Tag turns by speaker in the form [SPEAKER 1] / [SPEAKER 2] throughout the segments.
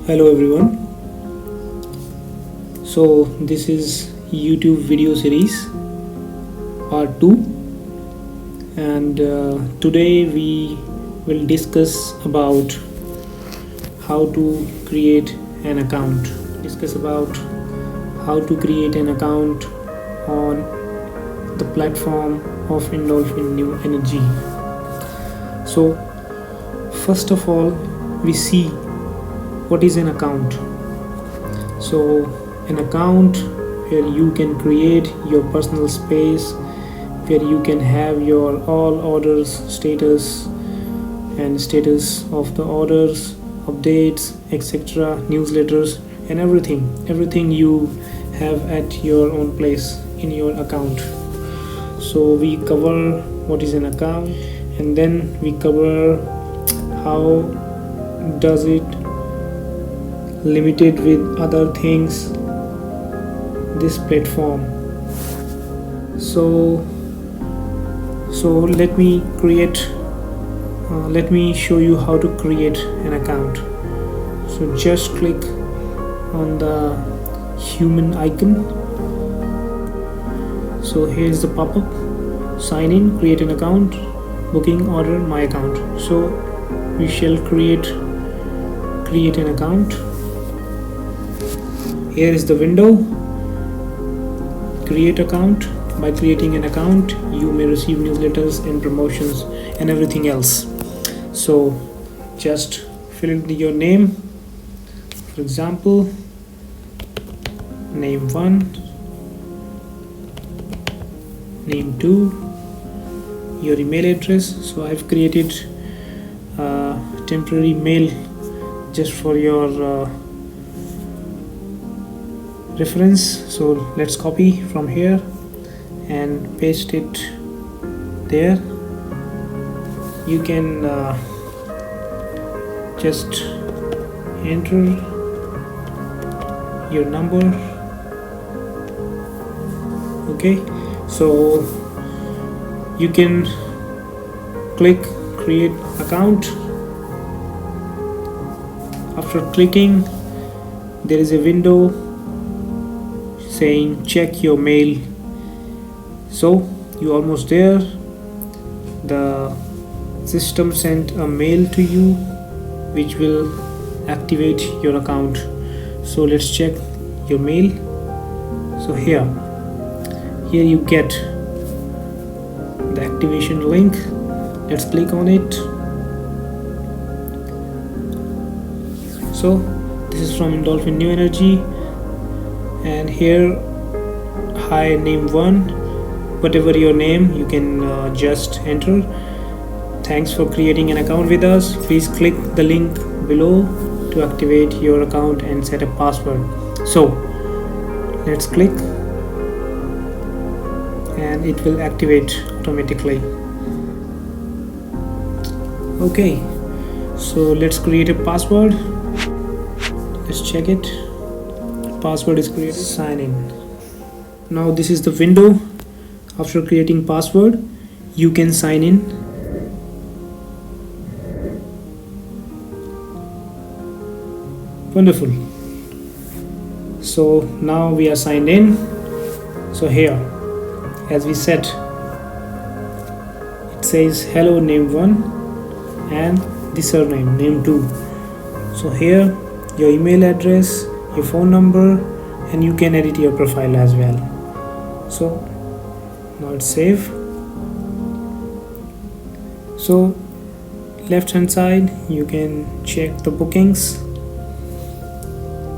[SPEAKER 1] Hello everyone. So this is YouTube video series part 2, and today we will discuss about how to create an account. Discuss about how to create an account on the platform of Endolphin New Energy. So first of all, we see what is an account. So an account where you can create your personal space, where you can have your all orders status and status of the orders, updates, etc., newsletters, and everything you have at your own place in your account. So we cover what is an account, and then we cover how does it limited with other things, this platform. So let me show you how to create an account. So just click on the human icon. So here's the pop-up: sign in, create an account, booking, order, my account. So we shall create an account. Here is the window: create account. By creating an account, you may receive newsletters and promotions and everything else. So just fill in your name. For example, name 1, name 2, your email address. So I've created a temporary mail just for your reference. So let's copy from here and paste it there. You can just enter your number. Okay, so you can click create account. After clicking, there is a window saying check your mail. So you're almost there. The system sent a mail to you which will activate your account. So let's check your mail. So here you get the activation link. Let's click on it. So this is from Endolphin New Energy, and here, hi name 1, whatever your name, you can just enter. Thanks for creating an account with us. Please click the link below to activate your account and set a password. So let's click and it will activate automatically. Okay, so let's create a password. Let's check it. Password is created. Sign in. Now this is the window. After creating password, you can sign in. Wonderful. So now we are signed in. So here, as we said, it says hello name 1 and the surname name 2. So here your email address, your phone number, and you can edit your profile as well. So now it's save. So left hand side you can check the bookings,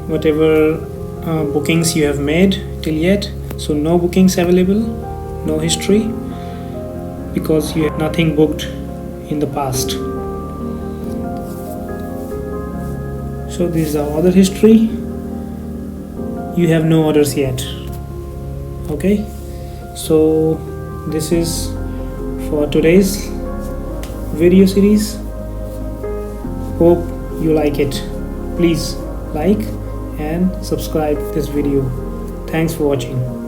[SPEAKER 1] whatever bookings you have made till yet. So no bookings available, no history, because you have nothing booked in the past. So this is our order history. You have no orders yet. Okay, so this is for today's video series. Hope you like it. Please like and subscribe this video. Thanks for watching.